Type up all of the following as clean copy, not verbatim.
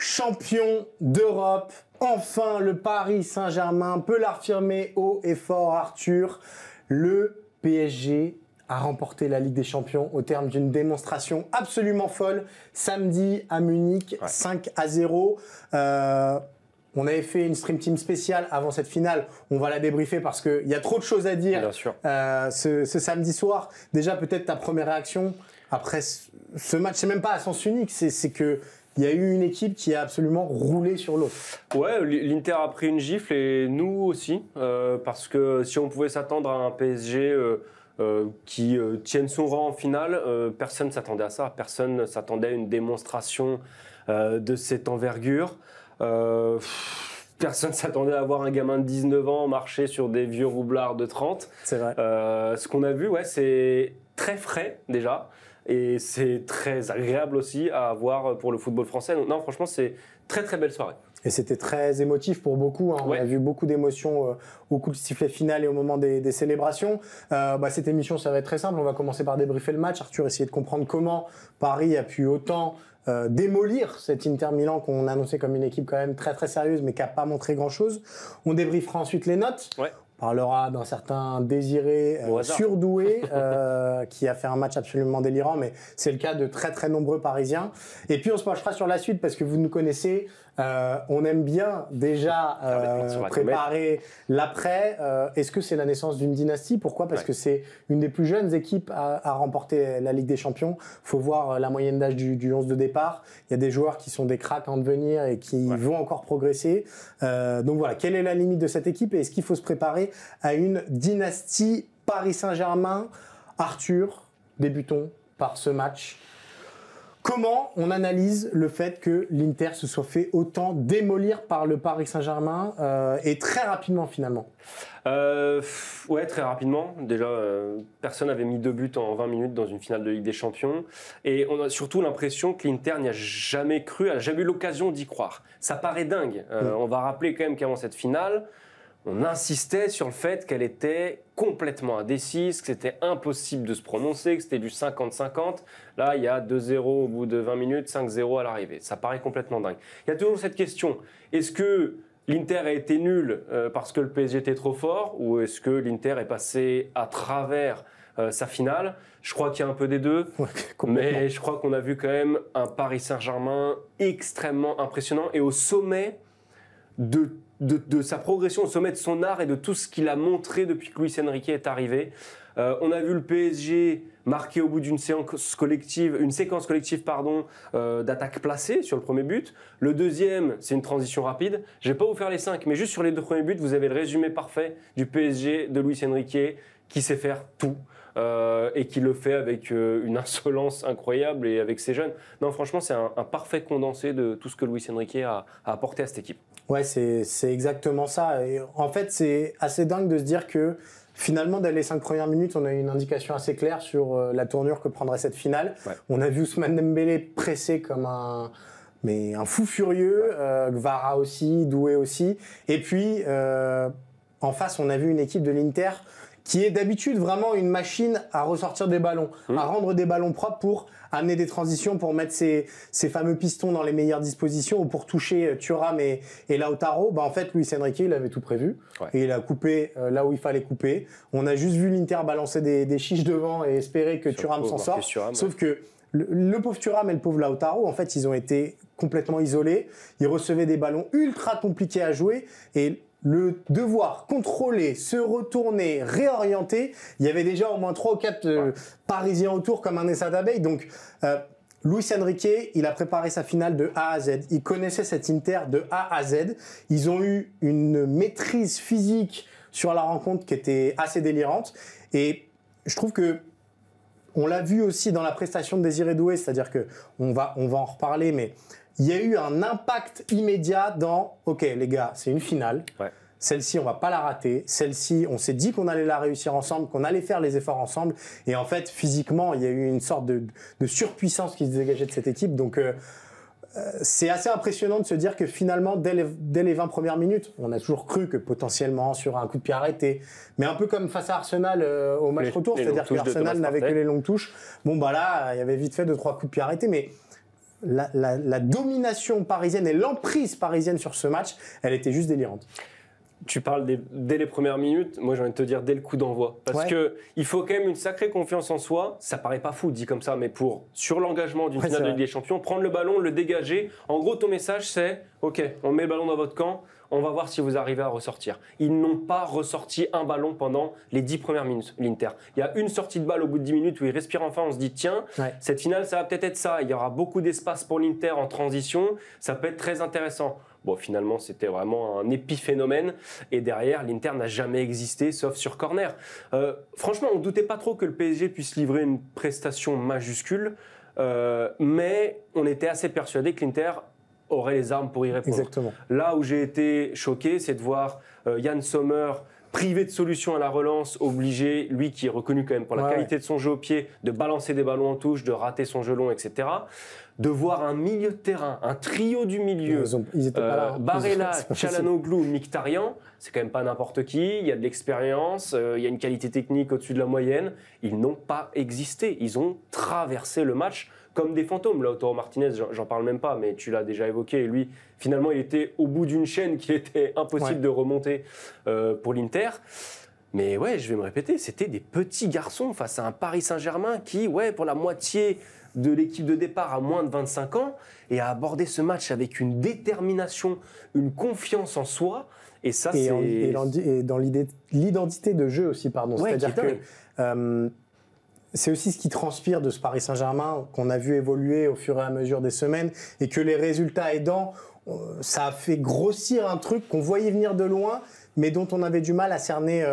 Champion d'Europe, enfin le Paris Saint-Germain peut l'affirmer haut et fort, Arthur. Le PSG a remporté la Ligue des Champions au terme d'une démonstration absolument folle samedi à Munich, 5-0. On avait fait une Stream Team spéciale avant cette finale. On va la débriefer parce qu'il y a trop de choses à dire ce samedi soir. Déjà, peut-être ta première réaction après ce match. C'est même pas à sens unique, c'est que il y a eu une équipe qui a absolument roulé sur l'autre. Ouais, l'Inter a pris une gifle et nous aussi. Parce que si on pouvait s'attendre à un PSG qui tienne son rang en finale, personne ne s'attendait à ça. Personne ne s'attendait à une démonstration de cette envergure. Personne ne s'attendait à voir un gamin de 19 ans marcher sur des vieux roublards de 30. C'est vrai. Ce qu'on a vu, ouais, c'est très frais déjà. Et c'est très agréable aussi à voir pour le football français. Donc, non, franchement, c'est très très belle soirée. Et c'était très émotif pour beaucoup. On a vu beaucoup d'émotions au coup de sifflet final et au moment des célébrations. Cette émission, ça va être très simple. On va commencer par débriefer le match. Arthur, essayer de comprendre comment Paris a pu autant démolir cet Inter Milan qu'on annonçait comme une équipe quand même très très sérieuse mais qui n'a pas montré grand-chose. On débriefera ensuite les notes. Ouais. On parlera d'un certain Désiré surdoué qui a fait un match absolument délirant, mais c'est le cas de très très nombreux Parisiens. Et puis on se penchera sur la suite parce que vous nous connaissez, on aime bien déjà préparer l'après. Est-ce que c'est la naissance d'une dynastie? Pourquoi? Parce que c'est une des plus jeunes équipes à remporter la Ligue des Champions. Faut voir la moyenne d'âge du 11 de départ. Il y a des joueurs qui sont des cracks en devenir et qui vont encore progresser. Donc voilà, quelle est la limite de cette équipe et est-ce qu'il faut se préparer à une dynastie Paris Saint-Germain? Arthur, débutons par ce match. Comment on analyse le fait que l'Inter se soit fait autant démolir par le Paris Saint-Germain et très rapidement finalement? Ouais, très rapidement. Déjà, personne n'avait mis 2 buts en 20 minutes dans une finale de Ligue des Champions. Et on a surtout l'impression que l'Inter n'y a jamais cru, n'a jamais eu l'occasion d'y croire. Ça paraît dingue. On va rappeler quand même qu'avant cette finale, on insistait sur le fait qu'elle était complètement indécise, que c'était impossible de se prononcer, que c'était du 50-50. Là, il y a 2-0 au bout de 20 minutes, 5-0 à l'arrivée. Ça paraît complètement dingue. Il y a toujours cette question, est-ce que l'Inter a été nul parce que le PSG était trop fort ou est-ce que l'Inter est passé à travers sa finale? Je crois qu'il y a un peu des deux, mais je crois qu'on a vu quand même un Paris Saint-Germain extrêmement impressionnant et au sommet de sa progression, au sommet de son art et de tout ce qu'il a montré depuis que Luis Enrique est arrivé. On a vu le PSG marqué au bout d'une séquence collective, d'attaque placée sur le premier but. Le deuxième, c'est une transition rapide. Je vais pas vous faire les 5, mais juste sur les 2 premiers buts, vous avez le résumé parfait du PSG de Luis Enrique qui sait faire tout. Et qui le fait avec une insolence incroyable et avec ses jeunes. Non, franchement, c'est un parfait condensé de tout ce que Luis Enrique a apporté à cette équipe. Ouais, c'est exactement ça. Et en fait, c'est assez dingue de se dire que finalement, dès les 5 premières minutes, on a eu une indication assez claire sur la tournure que prendrait cette finale. Ouais. On a vu Ousmane Dembélé pressé comme un fou furieux, Gvara aussi, Doué aussi. Et puis, en face, on a vu une équipe de l'Inter qui est d'habitude vraiment une machine à ressortir des ballons, à rendre des ballons propres pour amener des transitions, pour mettre ces fameux pistons dans les meilleures dispositions ou pour toucher Thuram et Lautaro. En fait, Luis Enrique, il avait tout prévu et il a coupé là où il fallait couper. On a juste vu l'Inter balancer des chiches devant et espérer que Thuram s'en sorte. Sauf que le pauvre Thuram et le pauvre Lautaro, en fait, ils ont été complètement isolés. Ils recevaient des ballons ultra compliqués à jouer et le devoir contrôler, se retourner, réorienter, il y avait déjà au moins 3 ou 4 Parisiens autour comme un essa d'abeilles. Donc, Luis Enrique, il a préparé sa finale de A à Z. Il connaissait cet Inter de A à Z. Ils ont eu une maîtrise physique sur la rencontre qui était assez délirante. Et je trouve que on l'a vu aussi dans la prestation de Désiré Doué, c'est-à-dire que on va en reparler, mais il y a eu un impact immédiat dans « Ok, les gars, c'est une finale. Celle-ci, on va pas la rater. Celle-ci, on s'est dit qu'on allait la réussir ensemble, qu'on allait faire les efforts ensemble. » Et en fait, physiquement, il y a eu une sorte de surpuissance qui se dégageait de cette équipe. Donc, c'est assez impressionnant de se dire que finalement, dès les 20 premières minutes, on a toujours cru que potentiellement, sur un coup de pied arrêté, mais un peu comme face à Arsenal au match retour, c'est-à-dire que Arsenal n'avait que les longues touches. Bon, là, il y avait vite fait 2-3 coups de pied arrêtés, mais la domination parisienne et l'emprise parisienne sur ce match, elle était juste délirante. Tu parles dès les premières minutes, moi j'ai envie de te dire dès le coup d'envoi. Parce que il faut quand même une sacrée confiance en soi. Ça paraît pas fou dit comme ça, mais sur l'engagement d'une finale de Ligue des Champions, prendre le ballon, le dégager. En gros, ton message c'est ok, on met le ballon dans votre camp, on va voir si vous arrivez à ressortir. Ils n'ont pas ressorti un ballon pendant les 10 premières minutes, l'Inter. Il y a une sortie de balle au bout de 10 minutes où ils respirent enfin, on se dit tiens, cette finale ça va peut-être être ça. Il y aura beaucoup d'espace pour l'Inter en transition, ça peut être très intéressant. Bon, finalement, c'était vraiment un épiphénomène. Et derrière, l'Inter n'a jamais existé, sauf sur corner. Franchement, on ne doutait pas trop que le PSG puisse livrer une prestation majuscule. Mais on était assez persuadé que l'Inter aurait les armes pour y répondre. Exactement. Là où j'ai été choqué, c'est de voir Yann Sommer privé de solution à la relance, obligé, lui qui est reconnu quand même pour la qualité de son jeu au pied, de balancer des ballons en touche, de rater son jeu long, etc. De voir un milieu de terrain, un trio du milieu, ils étaient pas là. Barella, Çalhanoğlu, Mkhitaryan, c'est quand même pas n'importe qui, il y a de l'expérience, il y a une qualité technique au-dessus de la moyenne. Ils n'ont pas existé, ils ont traversé le match comme des fantômes. Lautaro Martinez, j'en parle même pas, mais tu l'as déjà évoqué, lui, finalement, il était au bout d'une chaîne qu'il était impossible de remonter pour l'Inter. Mais ouais, je vais me répéter, c'était des petits garçons face à un Paris Saint-Germain qui, pour la moitié de l'équipe de départ à moins de 25 ans, et a abordé ce match avec une détermination, une confiance en soi. Et ça, et dans l'identité de jeu aussi, pardon. C'est-à-dire que c'est aussi ce qui transpire de ce Paris Saint-Germain qu'on a vu évoluer au fur et à mesure des semaines, et que les résultats aidant, ça a fait grossir un truc qu'on voyait venir de loin, mais dont on avait du mal à cerner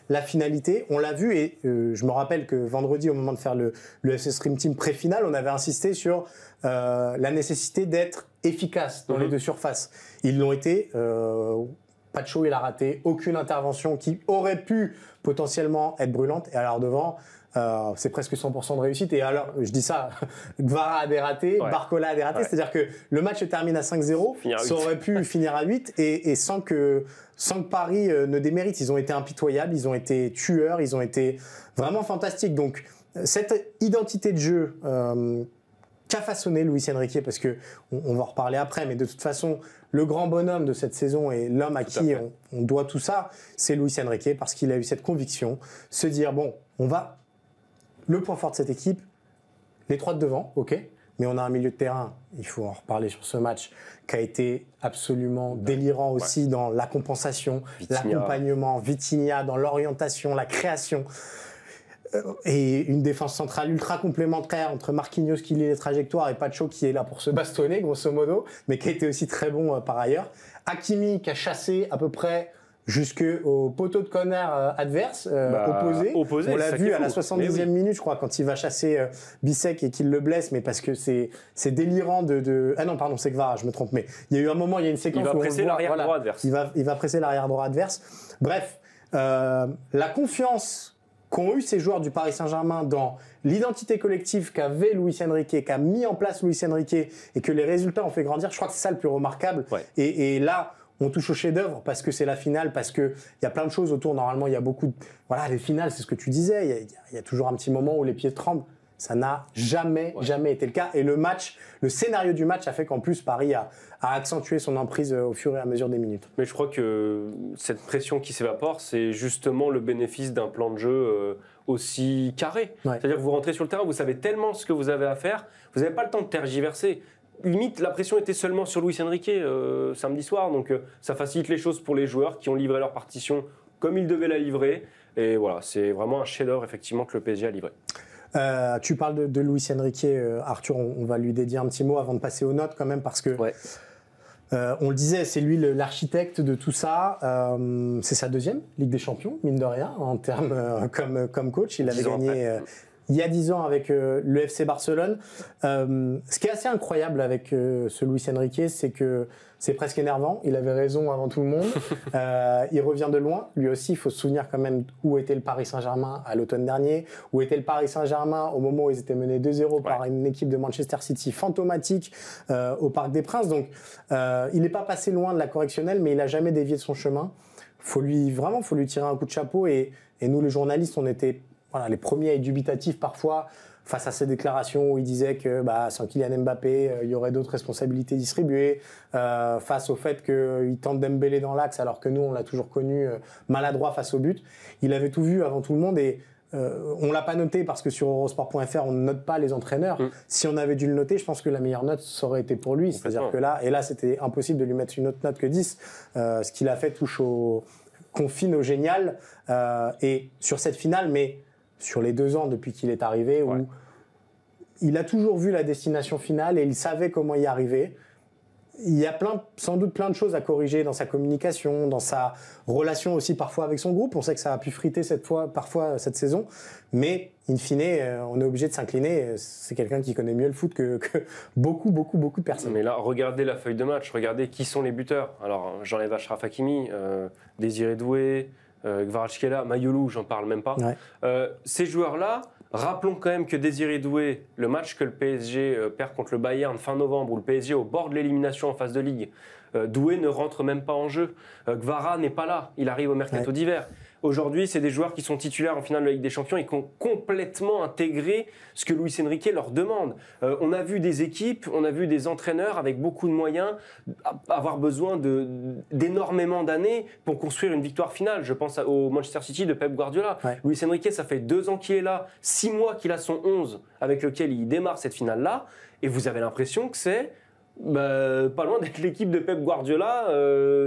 la finalité. On l'a vu, et je me rappelle que vendredi, au moment de faire le FC Stream Team pré-finale, on avait insisté sur la nécessité d'être efficace dans les deux surfaces. Ils l'ont été. Pacho, il a raté aucune intervention qui aurait pu potentiellement être brûlante. Et alors devant, c'est presque 100% de réussite. Et alors, je dis ça, Gvara a des ratés, Barcola a des ratés. C'est-à-dire que le match se termine à 5-0. Ça aurait pu finir à 8 et sans que Paris ne démérite. Ils ont été impitoyables, ils ont été tueurs, ils ont été vraiment fantastiques. Donc, cette identité de jeu qu'a façonné Luis Enrique, parce que on va en reparler après, mais de toute façon, le grand bonhomme de cette saison et l'homme à qui on doit tout ça, c'est Luis Enrique, parce qu'il a eu cette conviction, se dire, bon, le point fort de cette équipe, les trois de devant, ok, mais on a un milieu de terrain, il faut en reparler sur ce match, qui a été absolument délirant aussi dans la compensation, l'accompagnement, Vitinha, dans l'orientation, la création. Et une défense centrale ultra complémentaire entre Marquinhos qui lit les trajectoires et Pacho qui est là pour se bastonner grosso modo, mais qui a été aussi très bon par ailleurs. Hakimi qui a chassé à peu près jusqu'au poteau de corner adverse, opposé. On l'a vu à la 70e minute, je crois, quand il va chasser Bissek et qu'il le blesse, mais parce que c'est délirant Ah non, pardon, c'est Gvara, je me trompe, mais il y a eu un moment, il y a une séquence où il va presser l'arrière droit adverse. Il va presser l'arrière droit adverse. Bref, la confiance qu'ont eu ces joueurs du Paris Saint-Germain dans l'identité collective qu'avait Luis Enrique, qu'a mis en place Luis Enrique, et que les résultats ont fait grandir, je crois que c'est ça le plus remarquable. Et là, on touche au chef-d'œuvre parce que c'est la finale, parce qu'il y a plein de choses autour. Normalement, il y a beaucoup de... Voilà, les finales, c'est ce que tu disais. Il y a toujours un petit moment où les pieds tremblent. Ça n'a jamais été le cas. Et le scénario du match a fait qu'en plus, Paris a accentué son emprise au fur et à mesure des minutes. Mais je crois que cette pression qui s'évapore, c'est justement le bénéfice d'un plan de jeu aussi carré. C'est-à-dire que vous rentrez sur le terrain, vous savez tellement ce que vous avez à faire, vous n'avez pas le temps de tergiverser. Limite, la pression était seulement sur Luis Enrique samedi soir, donc ça facilite les choses pour les joueurs qui ont livré leur partition comme ils devaient la livrer. Et voilà, c'est vraiment un chef-d'œuvre effectivement que le PSG a livré. Tu parles de Luis Enrique, Arthur, on va lui dédier un petit mot avant de passer aux notes quand même, parce que on le disait, c'est lui l'architecte de tout ça. C'est sa deuxième Ligue des Champions, mine de rien, en termes comme coach. Il avait gagné il y a 10 ans avec le FC Barcelone. Ce qui est assez incroyable avec ce Luis Enrique, c'est que c'est presque énervant. Il avait raison avant tout le monde. Il revient de loin. Lui aussi, il faut se souvenir quand même où était le Paris Saint-Germain à l'automne dernier, où était le Paris Saint-Germain au moment où ils étaient menés 2-0 par une équipe de Manchester City fantomatique au Parc des Princes. Donc, il n'est pas passé loin de la correctionnelle, mais il n'a jamais dévié de son chemin. Faut lui tirer un coup de chapeau. Et nous, les journalistes, on était les premiers à être dubitatifs parfois face à ses déclarations où il disait que sans Kylian Mbappé, il y aurait d'autres responsabilités distribuées, face au fait qu'il tente Dembélé dans l'axe alors que nous, on l'a toujours connu maladroit face au but. Il avait tout vu avant tout le monde et on l'a pas noté parce que sur Eurosport.fr, on ne note pas les entraîneurs. Si on avait dû le noter, je pense que la meilleure note, ça aurait été pour lui. C'est-à-dire que là, c'était impossible de lui mettre une autre note que 10. Ce qu'il a fait touche confine au génial. Et sur cette finale, mais sur les 2 ans depuis qu'il est arrivé, où il a toujours vu la destination finale et il savait comment y arriver. Il y a sans doute plein de choses à corriger dans sa communication, dans sa relation aussi parfois avec son groupe. On sait que ça a pu friter parfois cette saison, mais in fine, on est obligé de s'incliner. C'est quelqu'un qui connaît mieux le foot que beaucoup de personnes. Mais là, regardez la feuille de match, regardez qui sont les buteurs. Alors, j'enlève Achraf Hakimi, Désiré Doué, Kvaratskhelia, Mayolou, j'en parle même pas. Ces joueurs-là, rappelons quand même que Désiré Doué, le match que le PSG perd contre le Bayern fin novembre, où le PSG est au bord de l'élimination en phase de Ligue, Doué ne rentre même pas en jeu. Kvara n'est pas là, il arrive au mercato d'hiver. Aujourd'hui, c'est des joueurs qui sont titulaires en finale de la Ligue des Champions et qui ont complètement intégré ce que Luis Enrique leur demande. On a vu des équipes, on a vu des entraîneurs avec beaucoup de moyens avoir besoin d'énormément d'années pour construire une victoire finale. Je pense au Manchester City de Pep Guardiola. Luis Enrique, ça fait 2 ans qu'il est là, 6 mois qu'il a son 11 avec lequel il démarre cette finale-là, et vous avez l'impression que c'est pas loin d'être l'équipe de Pep Guardiola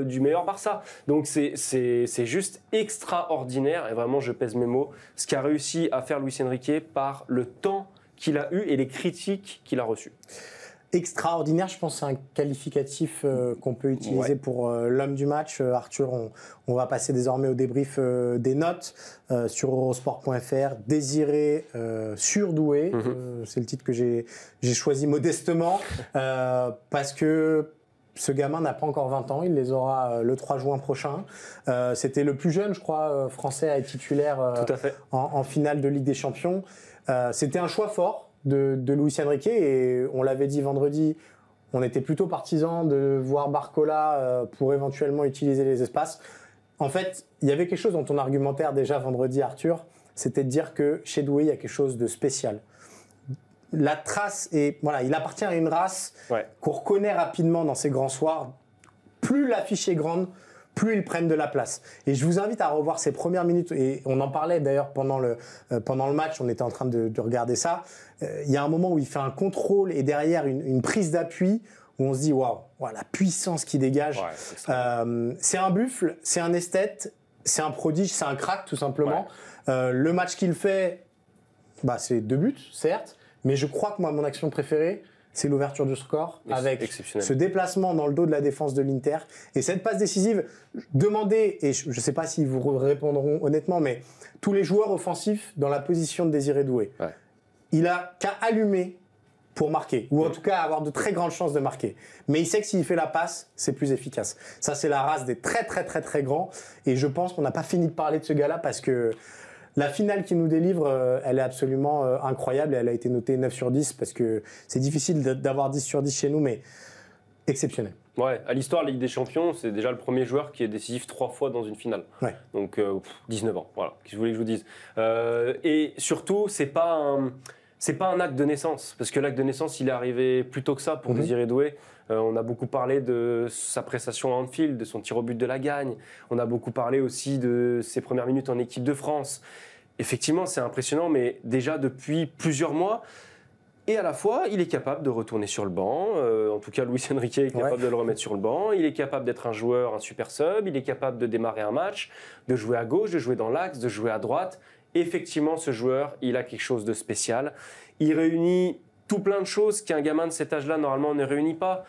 du meilleur Barça. Donc c'est juste extraordinaire, et vraiment je pèse mes mots, ce qu'a réussi à faire Luis Enrique par le temps qu'il a eu et les critiques qu'il a reçues. Extraordinaire, je pense, c'est un qualificatif qu'on peut utiliser pour l'homme du match. Arthur, on va passer désormais au débrief des notes sur Eurosport.fr. Désiré surdoué, c'est le titre que j'ai choisi modestement parce que ce gamin n'a pas encore 20 ans, il les aura le 3 juin prochain. C'était le plus jeune, je crois, français à être titulaire Tout à fait. En finale de Ligue des Champions. C'était un choix fort de Luis Enrique, et on l'avait dit vendredi, on était plutôt partisans de voir Barcola pour éventuellement utiliser les espaces. En fait, il y avait quelque chose dans ton argumentaire déjà vendredi, Arthur, c'était de dire que chez Doué, il y a quelque chose de spécial. La trace, il appartient à une race qu'on reconnaît rapidement dans ces grands soirs. Plus l'affiche est grande, plus ils prennent de la place. Et je vous invite à revoir ces premières minutes, et on en parlait d'ailleurs pendant le match, on était en train de regarder ça. Il y a un moment où il fait un contrôle et derrière une prise d'appui où on se dit waouh, la puissance qui dégage. C'est un buffle, c'est un esthète, c'est un prodige, c'est un crack tout simplement. Le match qu'il fait, c'est 2 buts, certes, mais je crois que moi, mon action préférée, c'est l'ouverture du score avec ce déplacement dans le dos de la défense de l'Inter et cette passe décisive. Demandez, et je ne sais pas s'ils vous répondront honnêtement, mais tous les joueurs offensifs dans la position de Désiré Doué, il a qu'à allumer pour marquer, ou en tout cas avoir de très grandes chances de marquer. Mais il sait que s'il fait la passe, c'est plus efficace. Ça, c'est la race des très très très très grands, et je pense qu'on n'a pas fini de parler de ce gars-là parce que la finale qu'il nous délivre, elle est absolument incroyable, et elle a été notée 9 sur 10 parce que c'est difficile d'avoir 10 sur 10 chez nous, mais exceptionnel. Ouais, à l'histoire de la Ligue des Champions, c'est déjà le premier joueur qui est décisif 3 fois dans une finale. Donc 19 ans, voilà, qu'est-ce que je voulais que je vous dise. Et surtout, c'est pas un acte de naissance, parce que l'acte de naissance, il est arrivé plus tôt que ça pour Désiré Doué. On a beaucoup parlé de sa prestation à Anfield, de son tir au but de la Gagne. On a beaucoup parlé aussi de ses premières minutes en équipe de France. Effectivement, c'est impressionnant, mais déjà depuis plusieurs mois. Et à la fois, il est capable de retourner sur le banc. En tout cas, Luis Enrique est capable de le remettre sur le banc. Il est capable d'être un joueur, un super sub. Il est capable de démarrer un match, de jouer à gauche, de jouer dans l'axe, de jouer à droite. Effectivement, ce joueur, il a quelque chose de spécial. Il réunit tout plein de choses qu'un gamin de cet âge-là, normalement, ne réunit pas.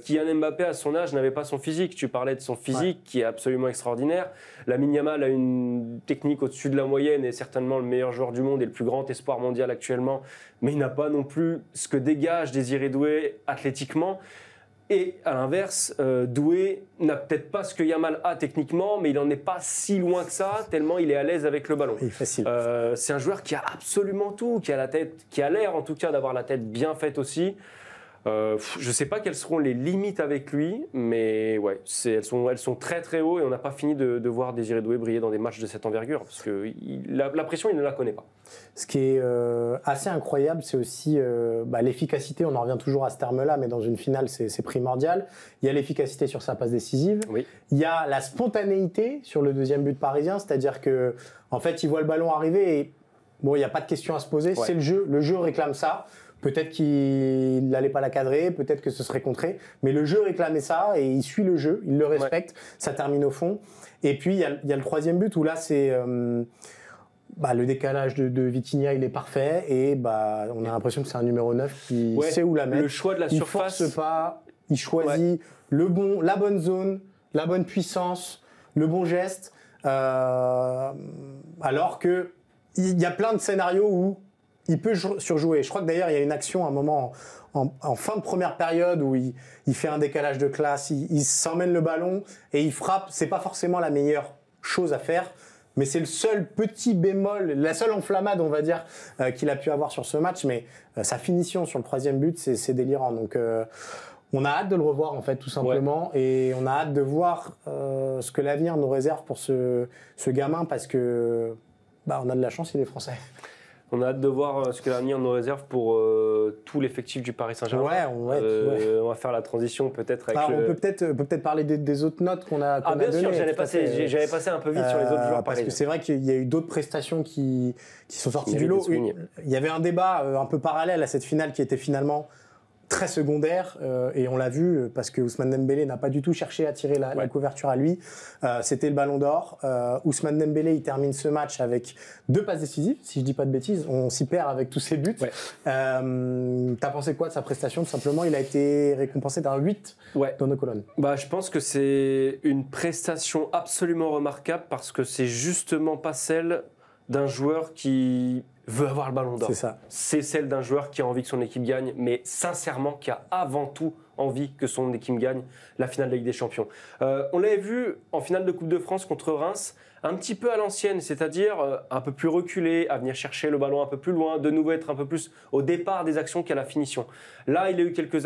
Kylian Mbappé, à son âge, n'avait pas son physique. Tu parlais de son physique, qui est absolument extraordinaire. Lamine Yamal a une technique au-dessus de la moyenne, et certainement le meilleur joueur du monde et le plus grand espoir mondial actuellement. Mais il n'a pas non plus ce que dégage Désiré Doué athlétiquement. Et à l'inverse, Doué n'a peut-être pas ce que Yamal a techniquement, mais il n'en est pas si loin que ça, tellement il est à l'aise avec le ballon. Facile. C'est un joueur qui a absolument tout, qui a l'air en tout cas d'avoir la tête bien faite aussi. Je ne sais pas quelles seront les limites avec lui, mais ouais, elles sont très très haut et on n'a pas fini de voir Désiré Doué briller dans des matchs de cette envergure parce que la pression, il ne la connaît pas. Ce qui est assez incroyable, c'est aussi l'efficacité. On en revient toujours à ce terme-là, mais dans une finale, c'est primordial. Il y a l'efficacité sur sa passe décisive. Oui. Il y a la spontanéité sur le deuxième but parisien, c'est-à-dire que en fait, il voit le ballon arriver et bon, il n'y a pas de question à se poser. Ouais. C'est le jeu. Le jeu réclame ça. Peut-être qu'il n'allait pas la cadrer, peut-être que ce serait contré, mais le jeu réclamait ça et il suit le jeu, il le respecte, ça termine au fond. Et puis il y a le troisième but où là c'est le décalage de Vitinha, il est parfait et on a l'impression que c'est un numéro 9 qui sait où la mettre. Le choix de la surface. Il force pas, il choisit la bonne zone, la bonne puissance, le bon geste, alors que il y a plein de scénarios où il peut surjouer. Je crois que d'ailleurs, il y a une action à un moment en fin de première période où il fait un décalage de classe, il s'emmène le ballon et il frappe. C'est pas forcément la meilleure chose à faire, mais c'est le seul petit bémol, la seule enflammade, on va dire, qu'il a pu avoir sur ce match. Mais sa finition sur le troisième but, c'est délirant. Donc, on a hâte de le revoir, en fait, tout simplement. Ouais. Et on a hâte de voir ce que l'avenir nous réserve pour ce gamin parce que on a de la chance, il est français. On a hâte de voir ce que l'avenir nous réserve pour tout l'effectif du Paris Saint-Germain. On va faire la transition peut-être avec On peut peut-être parler des autres notes qu'on a données. Bien sûr, j'allais passer un peu vite sur les autres joueurs. Parce que c'est vrai qu'il y a eu d'autres prestations qui sont sorties du lot. Il y avait un débat un peu parallèle à cette finale qui était finalement très secondaire et on l'a vu parce que Ousmane Dembélé n'a pas du tout cherché à tirer la couverture à lui. C'était le Ballon d'Or. Ousmane Dembélé, il termine ce match avec 2 passes décisives, si je dis pas de bêtises. On s'y perd avec tous ses buts. Ouais. T'as pensé quoi de sa prestation? Tout simplement, il a été récompensé d'un 8 dans nos colonnes. Je pense que c'est une prestation absolument remarquable parce que c'est justement pas celle d'un joueur qui veut avoir le Ballon d'Or. C'est ça. C'est celle d'un joueur qui a envie que son équipe gagne, mais sincèrement qui a avant tout envie que son équipe gagne la finale de la Ligue des Champions. On l'avait vu en finale de Coupe de France contre Reims, un petit peu à l'ancienne, c'est-à-dire un peu plus reculé, à venir chercher le ballon un peu plus loin, de nouveau être un peu plus au départ des actions qu'à la finition. Là, il a eu quelques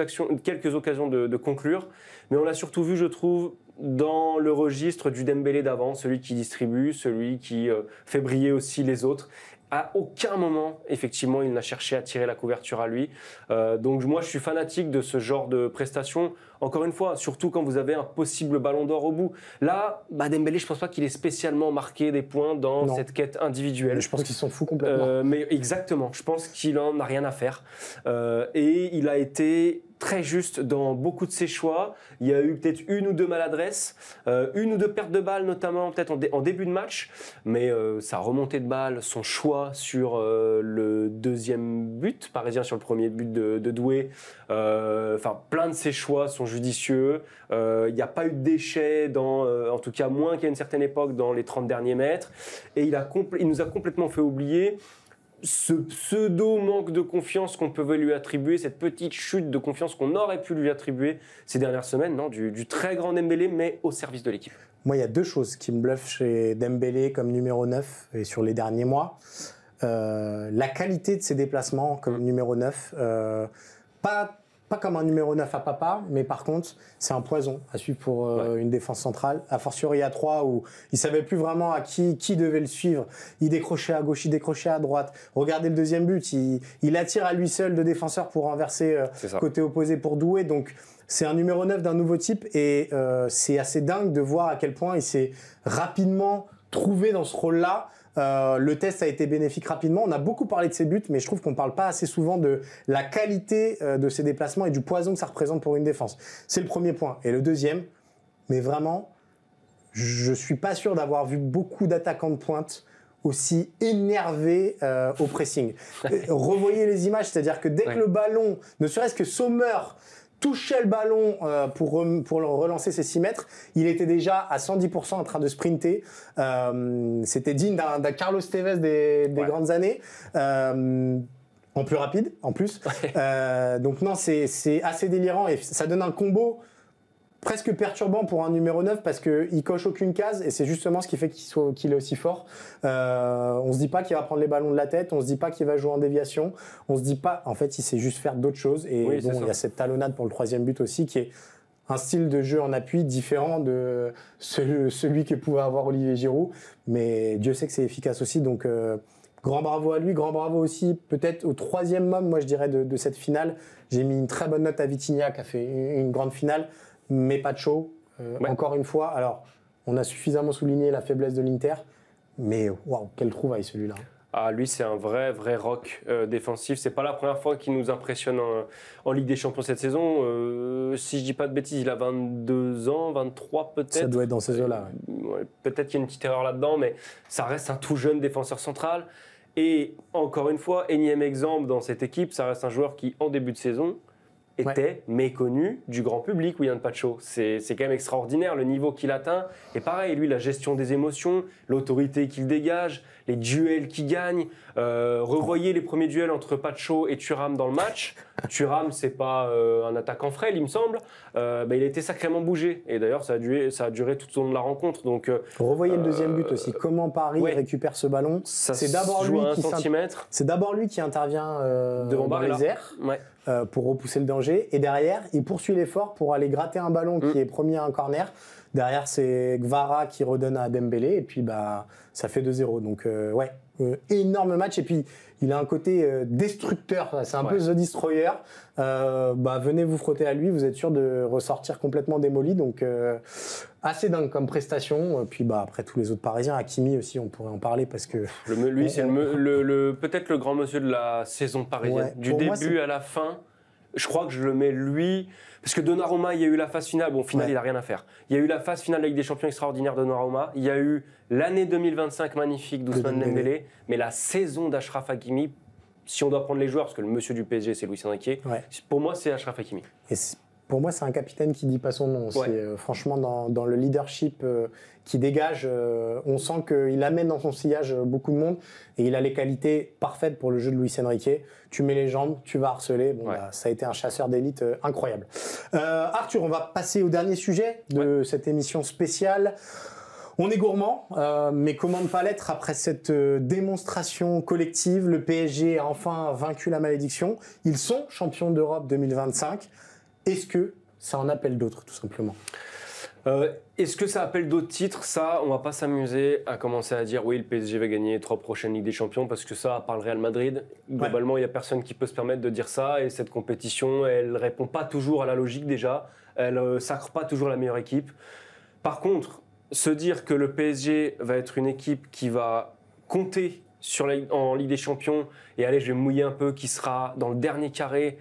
occasions de conclure, mais on l'a surtout vu, je trouve, dans le registre du Dembélé d'avant, celui qui distribue, celui qui fait briller aussi les autres. À aucun moment, effectivement, il n'a cherché à tirer la couverture à lui. Donc moi, je suis fanatique de ce genre de prestations. Encore une fois, surtout quand vous avez un possible Ballon d'Or au bout. Là, Dembélé, je ne pense pas qu'il ait spécialement marqué des points dans cette quête individuelle. Mais je pense qu'il s'en fout complètement. Mais exactement, je pense qu'il en a rien à faire. Et il a été très juste dans beaucoup de ses choix. Il y a eu peut-être 1 ou 2 maladresses, 1 ou 2 pertes de balles, notamment peut-être en début de match. Mais sa remontée de balle, son choix sur le deuxième but parisien, sur le premier but de Doué, plein de ses choix sont judicieux. Il n'y a pas eu de déchets, en tout cas moins qu'à une certaine époque, dans les 30 derniers mètres. Et il nous a complètement fait oublier ce pseudo manque de confiance qu'on pouvait lui attribuer, cette petite chute de confiance qu'on aurait pu lui attribuer ces dernières semaines, du très grand Dembélé, mais au service de l'équipe. Moi, il y a 2 choses qui me bluffent chez Dembélé comme numéro 9 et sur les derniers mois. La qualité de ses déplacements comme numéro 9, pas comme un numéro 9 à papa, mais par contre, c'est un poison à suivre pour une défense centrale. A fortiori à 3, où il ne savait plus vraiment à qui devait le suivre. Il décrochait à gauche, il décrochait à droite. Regardez le deuxième but, il attire à lui seul 2 défenseurs pour renverser côté opposé pour Doué. Donc, c'est un numéro 9 d'un nouveau type et c'est assez dingue de voir à quel point il s'est rapidement trouvé dans ce rôle-là. Le test a été bénéfique rapidement. On a beaucoup parlé de ses buts, mais je trouve qu'on ne parle pas assez souvent de la qualité de ses déplacements et du poison que ça représente pour une défense. C'est le premier point. Et le deuxième, mais vraiment, je ne suis pas sûr d'avoir vu beaucoup d'attaquants de pointe aussi énervés au pressing. Revoyez les images, c'est-à-dire que dès que le ballon, ne serait-ce que Sommer, touchait le ballon pour relancer ses 6 mètres, il était déjà à 110% en train de sprinter. C'était digne d'un Carlos Tevez des grandes années. En plus rapide, en plus. Donc non, c'est assez délirant et ça donne un combo presque perturbant pour un numéro 9 parce qu'il coche aucune case et c'est justement ce qui fait qu'il est aussi fort. On se dit pas qu'il va prendre les ballons de la tête, on se dit pas qu'il va jouer en déviation, on se dit pas, en fait il sait juste faire d'autres choses et oui, bon, il y a cette talonnade pour le 3e but aussi qui est un style de jeu en appui différent de celui que pouvait avoir Olivier Giroud, mais Dieu sait que c'est efficace aussi, donc grand bravo à lui, grand bravo aussi peut-être au 3e homme, moi je dirais de cette finale. J'ai mis une très bonne note à Vitinha qui a fait une grande finale, mais Pacho, encore une fois, alors on a suffisamment souligné la faiblesse de l'Inter, mais waouh, quelle trouvaille celui-là. Ah, lui, c'est un vrai rock défensif. C'est pas la première fois qu'il nous impressionne en Ligue des Champions cette saison. Si je dis pas de bêtises, il a 22 ans, 23 peut-être. Ça doit être dans ces eaux-là. Ouais, peut-être qu'il y a une petite erreur là-dedans, mais ça reste un tout jeune défenseur central. Et encore une fois, énième exemple dans cette équipe, ça reste un joueur qui, en début de saison, était méconnu du grand public, William Pacho. C'est quand même extraordinaire le niveau qu'il atteint. Et pareil, lui, la gestion des émotions, l'autorité qu'il dégage, les duels qu'il gagne. Revoyez les premiers duels entre Pacho et Thuram dans le match. Thuram, c'est pas un attaquant frêle, il me semble. Il a été sacrément bougé. Et d'ailleurs, ça a duré tout au long de la rencontre. Donc, revoyez le 2e but aussi. Comment Paris récupère ce ballon. C'est d'abord lui qui intervient devant les airs. Pour repousser le danger. Et derrière, il poursuit l'effort pour aller gratter un ballon qui est promis à un corner. Derrière, c'est Gvara qui redonne à Dembélé. Et puis, ça fait 2-0. Donc, énorme match. Et puis, il a un côté destructeur. C'est un peu The Destroyer. Venez vous frotter à lui. Vous êtes sûr de ressortir complètement démoli. Donc, assez dingue comme prestation. Puis, après, tous les autres Parisiens. Hakimi aussi, on pourrait en parler parce que... Lui, c'est peut-être le grand monsieur de la saison parisienne. Du début à la fin, je crois que je le mets lui... Parce que Donnarumma, il y a eu la phase finale. Bon, au final, il n'a rien à faire. Il y a eu la phase finale de la Ligue des Champions extraordinaire de Donnarumma. Il y a eu l'année 2025 magnifique d'Ousmane Dembélé. Mais la saison d'Achraf Hakimi, si on doit prendre les joueurs, parce que le monsieur du PSG, c'est Luis Enrique, pour moi, c'est Achraf Hakimi. Et pour moi, c'est un capitaine qui ne dit pas son nom. Franchement, dans le leadership qui dégage, on sent qu'il amène dans son sillage beaucoup de monde et il a les qualités parfaites pour le jeu de Luis Enrique. Tu mets les jambes, tu vas harceler. Ça a été un chasseur d'élite incroyable. Arthur, on va passer au dernier sujet de cette émission spéciale. On est gourmand, mais comment ne pas l'être après cette démonstration collective. Le PSG a enfin vaincu la malédiction. Ils sont champions d'Europe 2025. Est-ce que ça en appelle d'autres, tout simplement ? Est-ce que ça appelle d'autres titres ? Ça, on va pas s'amuser à commencer à dire oui, le PSG va gagner 3 prochaines Ligues des Champions parce que ça, à part le Real Madrid, globalement, il y a personne qui peut se permettre de dire ça. Et cette compétition, elle répond pas toujours à la logique déjà. Elle sacre pas toujours la meilleure équipe. Par contre, se dire que le PSG va être une équipe qui va compter en Ligue des Champions et allez, je vais me mouiller un peu, qui sera dans le dernier carré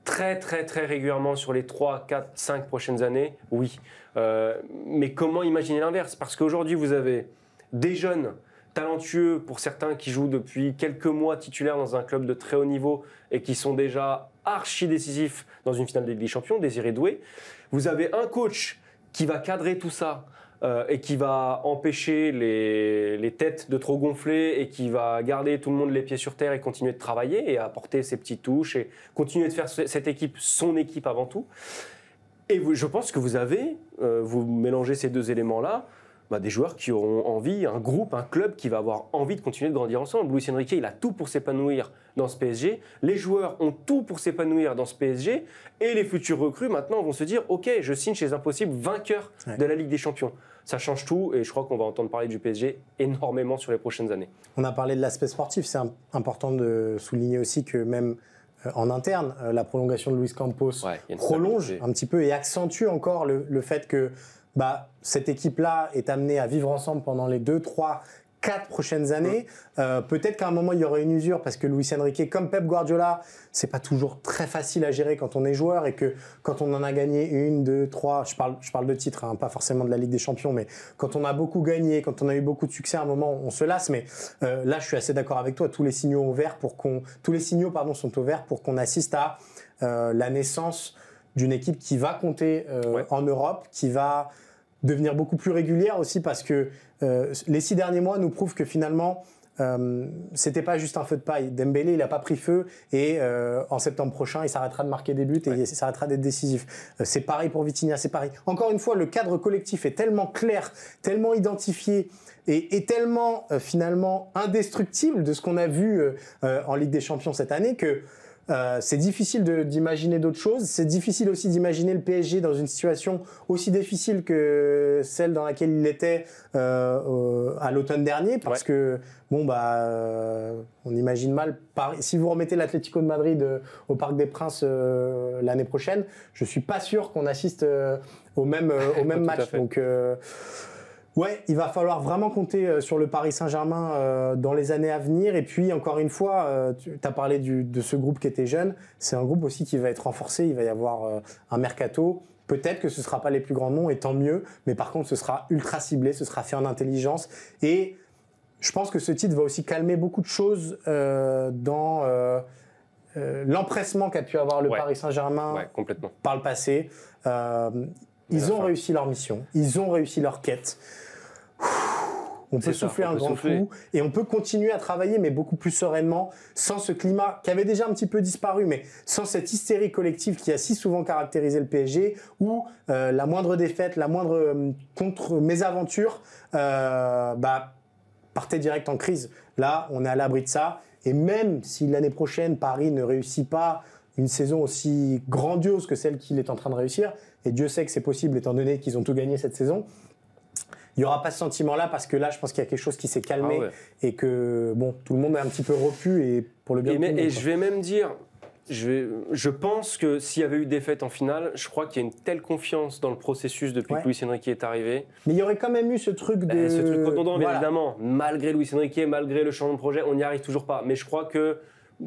très régulièrement sur les 3, 4, 5 prochaines années, oui. Mais comment imaginer l'inverse ? Parce qu'aujourd'hui, vous avez des jeunes talentueux, pour certains qui jouent depuis quelques mois titulaires dans un club de très haut niveau et qui sont déjà archi décisifs dans une finale de Ligue des Champions, Désiré Doué. Vous avez un coach qui va cadrer tout ça et qui va empêcher les têtes de trop gonfler et qui va garder tout le monde les pieds sur terre et continuer de travailler et apporter ses petites touches et continuer de faire cette équipe son équipe avant tout. Et je pense que vous mélangez ces deux éléments-là, des joueurs qui auront envie, un groupe, un club qui va avoir envie de continuer de grandir ensemble. Luis Enrique, il a tout pour s'épanouir dans ce PSG. Les joueurs ont tout pour s'épanouir dans ce PSG. Et les futurs recrues, maintenant, vont se dire « Ok, je signe chez un possible vainqueur de la Ligue des Champions ». Ça change tout et je crois qu'on va entendre parler du PSG énormément sur les prochaines années. On a parlé de l'aspect sportif. C'est important de souligner aussi que même en interne, la prolongation de Luis Campos prolonge un petit peu et accentue encore le fait que cette équipe-là est amenée à vivre ensemble pendant les 2, 3, 4 prochaines années. Peut-être qu'à un moment, il y aurait une usure parce que Luis Enrique, comme Pep Guardiola, c'est pas toujours très facile à gérer quand on est joueur et que quand on en a gagné 1, 2, 3, je parle de titres, pas forcément de la Ligue des Champions, mais quand on a beaucoup gagné, quand on a eu beaucoup de succès, à un moment, on se lasse. Mais là, je suis assez d'accord avec toi. Tous les signaux sont au vert pour qu'on assiste à la naissance d'une équipe qui va compter en Europe, qui va devenir beaucoup plus régulière aussi parce que les 6 derniers mois nous prouvent que finalement, c'était pas juste un feu de paille. Dembélé, il n'a pas pris feu et en septembre prochain, il s'arrêtera de marquer des buts et il s'arrêtera d'être décisif. C'est pareil pour Vitinha, c'est pareil. Encore une fois, le cadre collectif est tellement clair, tellement identifié et tellement finalement indestructible de ce qu'on a vu en Ligue des Champions cette année que c'est difficile d'imaginer d'autres choses. C'est difficile aussi d'imaginer le PSG dans une situation aussi difficile que celle dans laquelle il était à l'automne dernier, parce que bon on imagine mal. Si vous remettez l'Atlético de Madrid au Parc des Princes l'année prochaine, je suis pas sûr qu'on assiste au même match. Donc ouais, il va falloir vraiment compter sur le Paris Saint-Germain dans les années à venir. Et puis, encore une fois, tu as parlé de ce groupe qui était jeune. C'est un groupe aussi qui va être renforcé. Il va y avoir un mercato. Peut-être que ce ne sera pas les plus grands noms, et tant mieux. Mais par contre, ce sera ultra ciblé, ce sera fait en intelligence. Et je pense que ce titre va aussi calmer beaucoup de choses dans l'empressement qu'a pu avoir le Paris Saint-Germain par le passé. Ils ont réussi leur mission. Ils ont réussi leur quête. On peut souffler un grand coup et on peut continuer à travailler, mais beaucoup plus sereinement, sans ce climat qui avait déjà un petit peu disparu, mais sans cette hystérie collective qui a si souvent caractérisé le PSG, où la moindre défaite, la moindre mésaventure partait direct en crise. Là, on est à l'abri de ça. Et même si l'année prochaine, Paris ne réussit pas une saison aussi grandiose que celle qu'il est en train de réussir, et Dieu sait que c'est possible étant donné qu'ils ont tout gagné cette saison, il n'y aura pas ce sentiment-là, parce que là, je pense qu'il y a quelque chose qui s'est calmé et que tout le monde est un petit peu repu et pour le bien de tout le monde. Et je vais même dire, je pense que s'il y avait eu défaite en finale, je crois qu'il y a une telle confiance dans le processus depuis que Luis Enrique est arrivé. Mais il y aurait quand même eu ce truc de... Ce truc redondant, évidemment. Malgré Luis Enrique, malgré le changement de projet, on n'y arrive toujours pas. Mais je crois que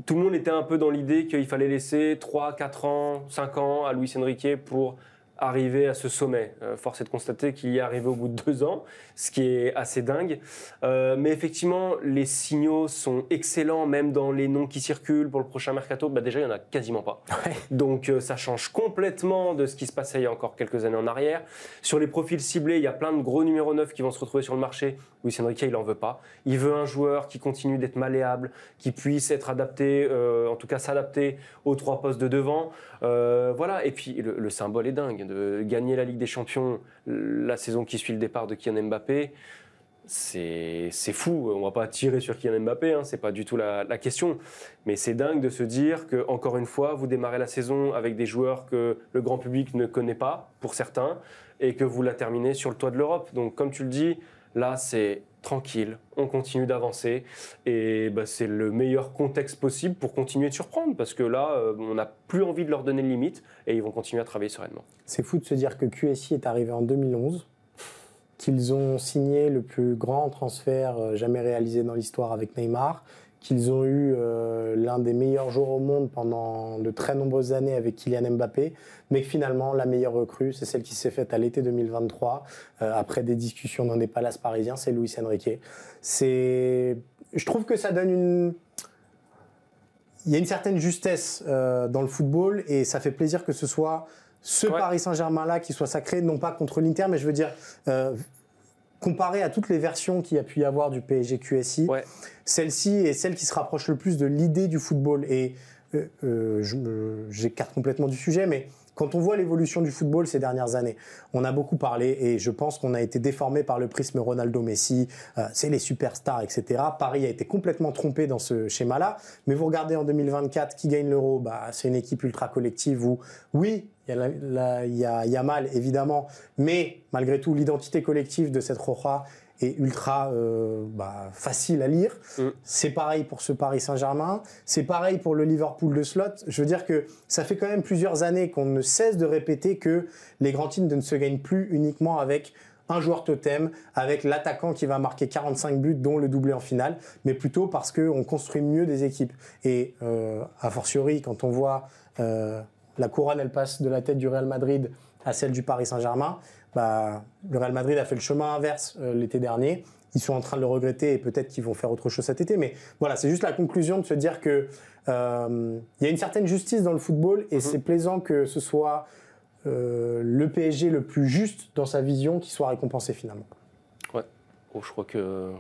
tout le monde était un peu dans l'idée qu'il fallait laisser 3, 4 ans, 5 ans à Luis Enrique pour arriver à ce sommet. Force est de constater qu'il y est arrivé au bout de 2 ans, ce qui est assez dingue. Mais effectivement, les signaux sont excellents, même dans les noms qui circulent pour le prochain mercato. Déjà, il n'y en a quasiment pas. Donc, ça change complètement de ce qui se passait il y a encore quelques années en arrière. Sur les profils ciblés, il y a plein de gros numéros 9 qui vont se retrouver sur le marché. Luis Enrique, il n'en veut pas. Il veut un joueur qui continue d'être malléable, qui puisse être adapté, en tout cas s'adapter aux 3 postes de devant. Voilà. Et puis, le symbole est dingue. De gagner la Ligue des Champions la saison qui suit le départ de Kylian Mbappé, c'est fou. On ne va pas tirer sur Kylian Mbappé, c'est pas du tout la question. Mais c'est dingue de se dire que, encore une fois, vous démarrez la saison avec des joueurs que le grand public ne connaît pas, pour certains, et que vous la terminez sur le toit de l'Europe. Donc, comme tu le dis, là, c'est tranquille, on continue d'avancer et c'est le meilleur contexte possible pour continuer de surprendre, parce que là, on n'a plus envie de leur donner de limite et ils vont continuer à travailler sereinement. C'est fou de se dire que QSI est arrivé en 2011, qu'ils ont signé le plus grand transfert jamais réalisé dans l'histoire avec Neymar, qu'ils ont eu l'un des meilleurs joueurs au monde pendant de très nombreuses années avec Kylian Mbappé, mais que finalement, la meilleure recrue, c'est celle qui s'est faite à l'été 2023, après des discussions dans des palaces parisiens, c'est Luis Enrique. Je trouve que ça donne il y a une certaine justesse dans le football, et ça fait plaisir que ce soit ce Paris Saint-Germain-là qui soit sacré, non pas contre l'Inter, mais je veux dire... comparé à toutes les versions qu'il y a pu y avoir du PSG QSI, celle-ci est celle qui se rapproche le plus de l'idée du football. Et j'écarte complètement du sujet, mais quand on voit l'évolution du football ces dernières années, on a beaucoup parlé, et je pense qu'on a été déformé par le prisme Ronaldo-Messi, c'est les superstars, etc. Paris a été complètement trompé dans ce schéma-là, mais vous regardez en 2024 qui gagne l'Euro, c'est une équipe ultra collective où, oui, il y a Yamal, évidemment, mais malgré tout, l'identité collective de cette Roja est ultra facile à lire. C'est pareil pour ce Paris Saint-Germain, c'est pareil pour le Liverpool de Slot. Je veux dire que ça fait quand même plusieurs années qu'on ne cesse de répéter que les grands titres ne se gagnent plus uniquement avec un joueur totem, avec l'attaquant qui va marquer 45 buts, dont le doublé en finale, mais plutôt parce qu'on construit mieux des équipes. Et a fortiori, quand on voit... la couronne, elle passe de la tête du Real Madrid à celle du Paris Saint-Germain. Le Real Madrid a fait le chemin inverse l'été dernier. Ils sont en train de le regretter et peut-être qu'ils vont faire autre chose cet été. Mais voilà, c'est juste la conclusion de se dire que y a une certaine justice dans le football, et c'est plaisant que ce soit le PSG le plus juste dans sa vision qui soit récompensé finalement. Ouais. Je crois que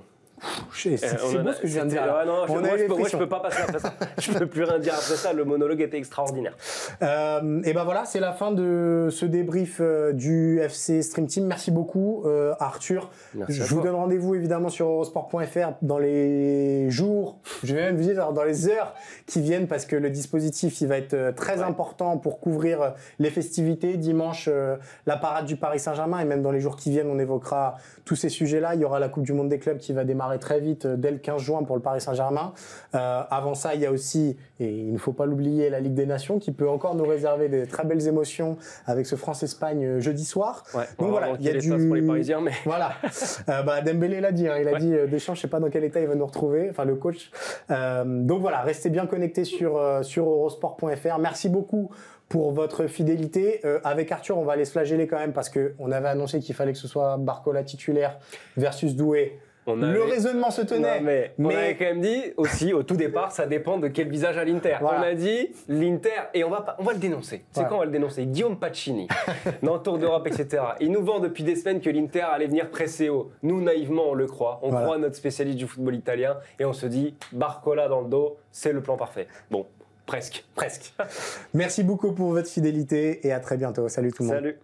C'est beau ce que je viens de dire. Là. Non, moi, je peux pas passer après ça. Je peux plus rien dire après ça. Le monologue était extraordinaire. Et ben voilà, c'est la fin de ce débrief du FC Stream Team. Merci beaucoup, Arthur. Merci je vous donne rendez-vous évidemment sur eurosport.fr dans les jours, je vais même vous dire dans les heures qui viennent parce que le dispositif il va être très important pour couvrir les festivités. Dimanche, la parade du Paris Saint-Germain et même dans les jours qui viennent, on évoquera tous ces sujets-là. Il y aura la Coupe du Monde des clubs qui va démarrer très vite dès le 15 juin pour le Paris Saint-Germain. Avant ça, il y a aussi, et il ne faut pas l'oublier, la Ligue des Nations qui peut encore nous réserver des très belles émotions avec ce France-Espagne jeudi soir. Ouais, donc voilà, il y a du pour les Parisiens, mais voilà. Dembélé l'a dit, hein, il a dit Deschamps, je sais pas dans quel état il va nous retrouver, enfin le coach. Donc voilà, restez bien connectés sur eurosport.fr. Merci beaucoup pour votre fidélité. Avec Arthur, on va aller se flageller quand même parce qu'on avait annoncé qu'il fallait que ce soit Barcola titulaire versus Doué. Le raisonnement se tenait. Non, mais on avait quand même dit aussi au tout départ, ça dépend de quel visage a l'Inter. Voilà. On a dit l'Inter et on va le dénoncer. C'est quoi on va le dénoncer? Guillaume Pacini, dans Tour d'Europe, etc. Il nous vend depuis des semaines que l'Inter allait venir presser haut. Nous, naïvement, on le croit. On croit à notre spécialiste du football italien et on se dit Barcola dans le dos, c'est le plan parfait. Bon, presque. Merci beaucoup pour votre fidélité et à très bientôt. Salut tout le monde. Salut.